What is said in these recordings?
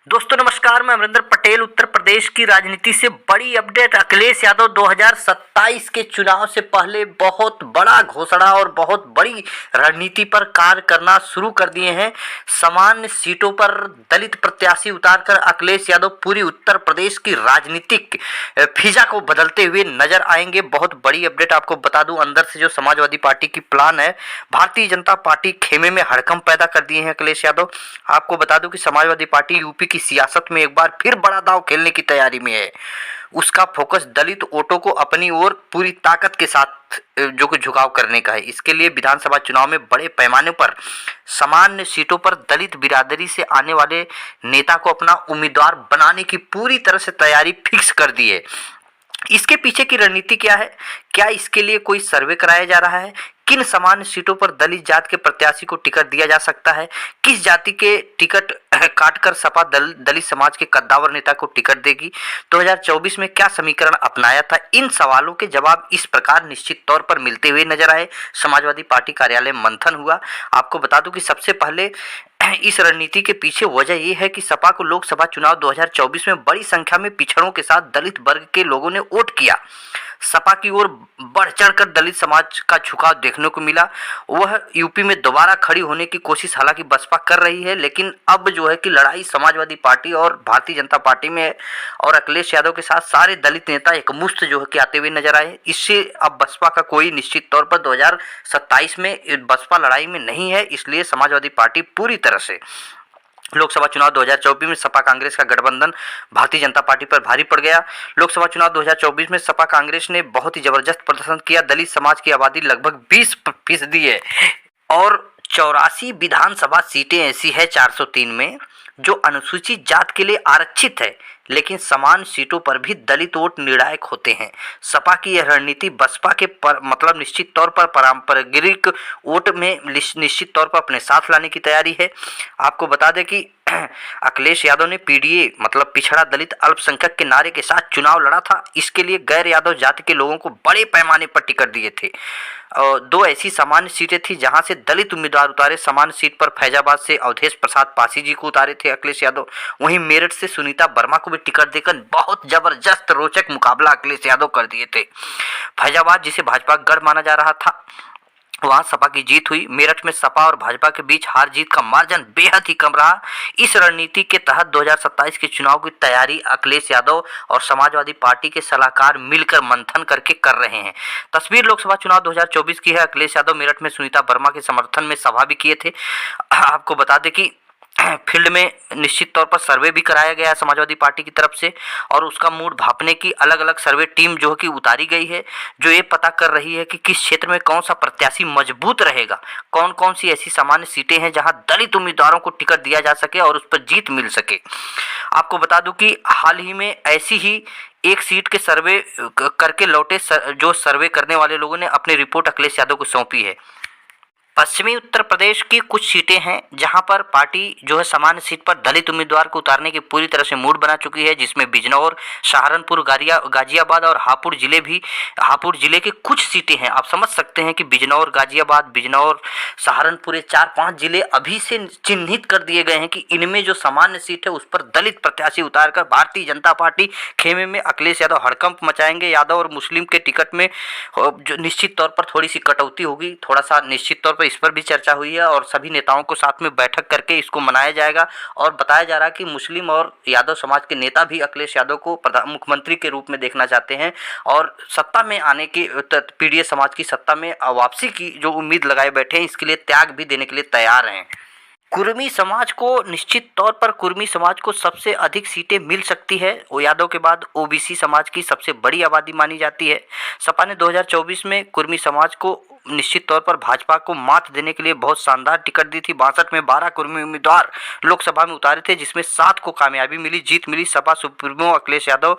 दोस्तों नमस्कार, मैं अमरिंदर पटेल। उत्तर प्रदेश की राजनीति से बड़ी अपडेट। अखिलेश यादव 2027 के चुनाव से पहले बहुत बड़ा घोषणा और बहुत बड़ी रणनीति पर कार्य करना शुरू कर दिए हैं। सामान्य सीटों पर दलित प्रत्याशी उतारकर अखिलेश यादव पूरी उत्तर प्रदेश की राजनीतिक फिजा को बदलते हुए नजर आएंगे। बहुत बड़ी अपडेट आपको बता दूं, अंदर से जो समाजवादी पार्टी की प्लान है, भारतीय जनता पार्टी खेमे में हड़कंप पैदा कर दिए हैं अखिलेश यादव। आपको बता दूं कि समाजवादी पार्टी यूपी की सियासत में एक बार फिर बड़ा दांव खेलने की तैयारी में है। उसका फोकस दलित वोटों को अपनी ओर पूरी ताकत के साथ जो कि झुकाव करने का है। इसके लिए विधानसभा चुनाव में बड़े पैमाने पर सामान्य सीटों पर दलित बिरादरी से आने वाले नेता को अपना उम्मीदवार बनाने की पूरी तरह से तैयारी फिक्स कर दी है। इसके पीछे की रणनीति क्या है? क्या इसके लिए कोई सर्वे कराया जा रहा है? किन सामान्य सीटों पर दलित जात के प्रत्याशी को टिकट दिया जा सकता है? किस जाति के टिकट काटकर सपा दलित समाज के कद्दावर नेता को टिकट देगी? 2024 में क्या समीकरण अपनाया था? इन सवालों के जवाब इस प्रकार निश्चित तौर पर मिलते हुए नजर आए। समाजवादी पार्टी कार्यालय मंथन हुआ। आपको बता दूं कि सबसे पहले इस रणनीति के पीछे वजह यह है कि सपा को लोकसभा चुनाव 2024 में बड़ी संख्या में पिछड़ों के साथ दलित वर्ग के लोगों ने वोट किया। सपा की ओर बढ़ चढ़कर दलित समाज का झुकाव देखने को मिला। वह यूपी में दोबारा खड़ी होने की कोशिश हालांकि बसपा कर रही है, लेकिन अब जो है कि लड़ाई समाजवादी पार्टी और भारतीय जनता पार्टी में है और अखिलेश यादव के साथ सारे दलित नेता एकमुश्त जो है कि आते हुए नजर आए। इससे अब बसपा का कोई निश्चित तौर पर 2027 में बसपा लड़ाई में नहीं है। इसलिए समाजवादी पार्टी पूरी तरह से लोकसभा चुनाव 2024 में सपा कांग्रेस का गठबंधन भारतीय जनता पार्टी पर भारी पड़ गया। लोकसभा चुनाव 2024 में सपा कांग्रेस ने बहुत ही जबरदस्त प्रदर्शन किया। दलित समाज की आबादी लगभग 20% है और 84 विधानसभा सीटें ऐसी है 403 में जो अनुसूचित जात के लिए आरक्षित है, लेकिन समान सीटों पर भी दलित वोट निर्णायक होते हैं। सपा की यह रणनीति बसपा के मतलब निश्चित तौर पर पारंपरिक वोट में निश्चित तौर पर अपने साथ लाने की तैयारी है। आपको बता दें कि अखिलेश यादव ने पीडीए मतलब पिछड़ा दलित अल्पसंख्यक के नारे के साथ चुनाव लड़ा था। इसके लिए गैर यादव जाति के लोगों को बड़े पैमाने पर टिकट दिए थे। दो ऐसी सामान्य सीटें थी जहां से दलित उम्मीदवार उतारे। सामान्य सीट पर फैजाबाद से अवधेश प्रसाद पासी जी को उतारे थे अखिलेश यादव। वहीं मेरठ से सुनीता वर्मा को भी टिकट देकर बहुत जबरदस्त रोचक मुकाबला अखिलेश यादव कर दिए थे। फैजाबाद जिसे भाजपा गढ़ माना जा रहा था, वहां सपा की जीत हुई। मेरठ में सपा और भाजपा के बीच हार जीत का मार्जिन बेहद ही कम रहा। इस रणनीति के तहत 2027 के चुनाव की तैयारी अखिलेश यादव और समाजवादी पार्टी के सलाहकार मिलकर मंथन करके कर रहे हैं। तस्वीर लोकसभा चुनाव 2024 की है। अखिलेश यादव मेरठ में सुनीता वर्मा के समर्थन में सभा भी किए थे। आपको बता दें कि फील्ड में निश्चित तौर पर सर्वे भी कराया गया है समाजवादी पार्टी की तरफ से और उसका मूड भांपने की अलग अलग सर्वे टीम जो कि उतारी गई है, जो ये पता कर रही है कि किस क्षेत्र में कौन सा प्रत्याशी मजबूत रहेगा, कौन कौन सी ऐसी सामान्य सीटें हैं जहां दलित उम्मीदवारों को टिकट दिया जा सके और उस पर जीत मिल सके। आपको बता दूं कि हाल ही में ऐसी ही एक सीट के सर्वे करके लौटे जो सर्वे करने वाले लोगों ने अपनी रिपोर्ट अखिलेश यादव को सौंपी है। पश्चिमी उत्तर प्रदेश की कुछ सीटें हैं जहां पर पार्टी जो है सामान्य सीट पर दलित उम्मीदवार को उतारने की पूरी तरह से मूड बना चुकी है, जिसमें बिजनौर, सहारनपुर, गाजियाबाद और हापुड़ जिले के कुछ सीटें हैं। आप समझ सकते हैं कि बिजनौर, सहारनपुर, 4-5 जिले अभी से चिन्हित कर दिए गए हैं कि इनमें जो सामान्य सीट है उस पर दलित प्रत्याशी उतारकर भारतीय जनता पार्टी खेमे में अखिलेश यादव हड़कंप मचाएंगे। यादव और मुस्लिम के टिकट में जो निश्चित तौर पर थोड़ी सी कटौती होगी, थोड़ा सा निश्चित तौर पर इस पर भी चर्चा हुई है और सभी नेताओं को साथ में बैठक करके इसको मनाया जाएगा। और बताया जा रहा है कि मुस्लिम और यादव समाज के नेता भी अखिलेश यादव को मुख्यमंत्री के रूप में देखना चाहते हैं और सत्ता में आने की पीडीए समाज की सत्ता में वापसी की जो उम्मीद लगाए बैठे हैं, इसके लिए त्याग भी देने के लिए तैयार हैं। कुर्मी समाज को निश्चित तौर पर कुर्मी समाज को सबसे अधिक सीटें मिल सकती है। वो यादव के बाद ओबीसी समाज की सबसे बड़ी आबादी मानी जाती है। सपा ने 2024 में कुर्मी समाज को निश्चित तौर पर भाजपा को मात देने के लिए बहुत शानदार टिकट दी थी। 62 में 12 कुर्मी उम्मीदवार लोकसभा में उतारे थे, जिसमें 7 को कामयाबी मिली, जीत मिली। सपा सुप्रीमो अखिलेश यादव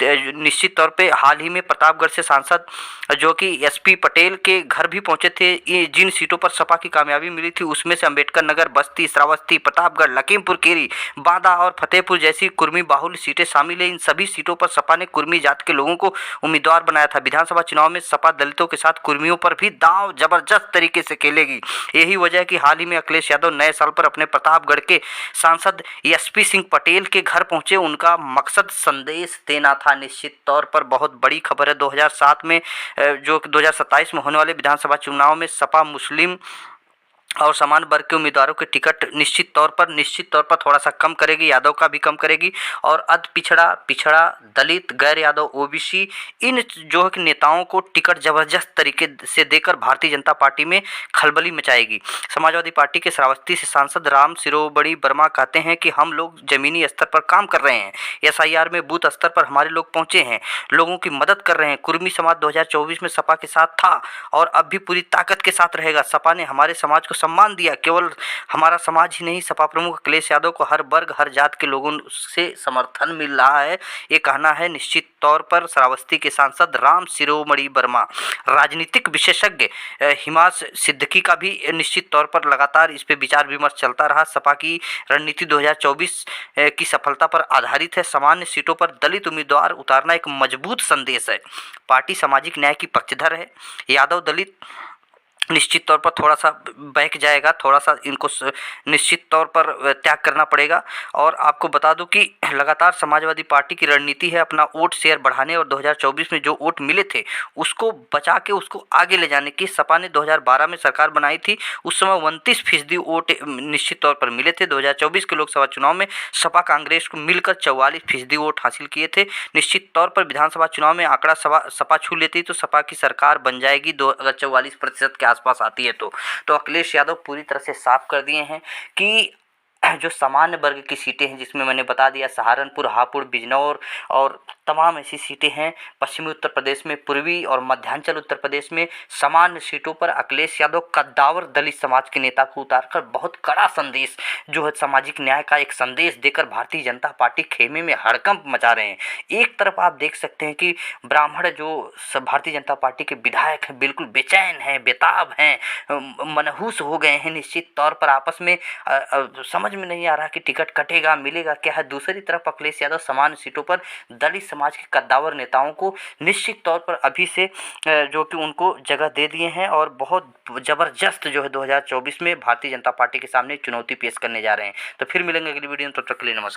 निश्चित तौर पे हाल ही में प्रतापगढ़ से सांसद जो कि एसपी पटेल के घर भी पहुंचे थे। जिन सीटों पर सपा की कामयाबी मिली थी उसमें से अंबेडकर नगर, बस्ती, श्रावस्ती, प्रतापगढ़, लखीमपुर खीरी, बांदा और फतेहपुर जैसी कुर्मी बाहुल्य सीटें शामिल है। इन सभी सीटों पर सपा ने कुर्मी जात के लोगों को उम्मीदवार बनाया था। विधानसभा चुनाव में सपा दलितों के साथ कुर्मियों पर भी दांव जबरदस्त तरीके से खेलेगी। यही वजह है कि हाल ही में अखिलेश यादव नए साल पर अपने प्रतापगढ़ के सांसद एसपी सिंह पटेल के घर पहुंचे। उनका मकसद संदेश देना था। निश्चित तौर पर बहुत बड़ी खबर है। 2007 में जो 2027 में होने वाले विधानसभा चुनाव में सपा मुस्लिम और समान वर्ग के उम्मीदवारों के टिकट निश्चित तौर पर थोड़ा सा कम करेगी, यादव का भी कम करेगी। और अध पिछड़ा दलित, गैर यादव, ओबीसी, इन जो है कि नेताओं को टिकट जबरदस्त तरीके से देकर भारतीय जनता पार्टी में खलबली मचाएगी। समाजवादी पार्टी के श्रावस्ती से सांसद राम सिरोबड़ी वर्मा कहते हैं कि हम लोग जमीनी स्तर पर काम कर रहे हैं। एसआईआर में बूथ स्तर पर हमारे लोग पहुंचे हैं, लोगों की मदद कर रहे हैं। कुर्मी समाज 2024 में सपा के साथ था और अब भी पूरी ताकत के साथ रहेगा। सपा ने हमारे समाज को सम्मान दिया। केवल हमारा समाज ही नहीं, सपा प्रमुख अखिलेश यादव को हर वर्ग हर जात के लोगों से समर्थन मिल रहा है, ये कहना है निश्चित तौर पर श्रावस्ती के सांसद राम सिरोमणि वर्मा। राजनीतिक विशेषज्ञ हिमांश सिद्दीकी का भी निश्चित तौर पर लगातार इस पे विचार विमर्श चलता रहा। सपा की रणनीति 2024 की सफलता पर आधारित है। सामान्य सीटों पर दलित उम्मीदवार उतारना एक मजबूत संदेश है। पार्टी सामाजिक न्याय की पक्षधर है। यादव दलित निश्चित तौर पर थोड़ा सा बहक जाएगा, थोड़ा सा इनको निश्चित तौर पर त्याग करना पड़ेगा। और आपको बता दूं कि लगातार समाजवादी पार्टी की रणनीति है अपना वोट शेयर बढ़ाने और 2024 में जो वोट मिले थे उसको बचा के उसको आगे ले जाने की। सपा ने 2012 में सरकार बनाई थी, उस समय 29% वोट निश्चित तौर पर मिले थे। 2024 के लोकसभा चुनाव में सपा कांग्रेस को मिलकर 44% वोट हासिल किए थे। निश्चित तौर पर विधानसभा चुनाव में आंकड़ा सपा छू लेती तो सपा की सरकार बन जाएगी अगर 44% के आसपास आती है तो अखिलेश यादव पूरी तरह से साफ कर दिए हैं कि जो सामान्य वर्ग की सीटें हैं, जिसमें मैंने बता दिया सहारनपुर, हापुड़, बिजनौर और तमाम ऐसी सीटें हैं पश्चिमी उत्तर प्रदेश में, पूर्वी और मध्यांचल उत्तर प्रदेश में, सामान्य सीटों पर अखिलेश यादव कद्दावर दलित समाज के नेता को उतारकर बहुत कड़ा संदेश जो है सामाजिक न्याय का एक संदेश देकर भारतीय जनता पार्टी खेमे में हड़कंप मचा रहे हैं। एक तरफ आप देख सकते हैं कि ब्राह्मण जो भारतीय जनता पार्टी के विधायक हैं बिल्कुल बेचैन हैं, बेताब हैं, मनहूस हो गए हैं। निश्चित तौर पर आपस में समझ में नहीं आ रहा कि टिकट कटेगा मिलेगा क्या है। दूसरी तरफ अखिलेश यादव सामान्य सीटों पर दलित समाज के कद्दावर नेताओं को निश्चित तौर पर अभी से जो कि उनको जगह दे दिए हैं और बहुत ज़बरदस्त जो है 2024 में भारतीय जनता पार्टी के सामने चुनौती पेश करने जा रहे हैं। तो फिर मिलेंगे अगली वीडियो में, तब तक के लिए नमस्कार।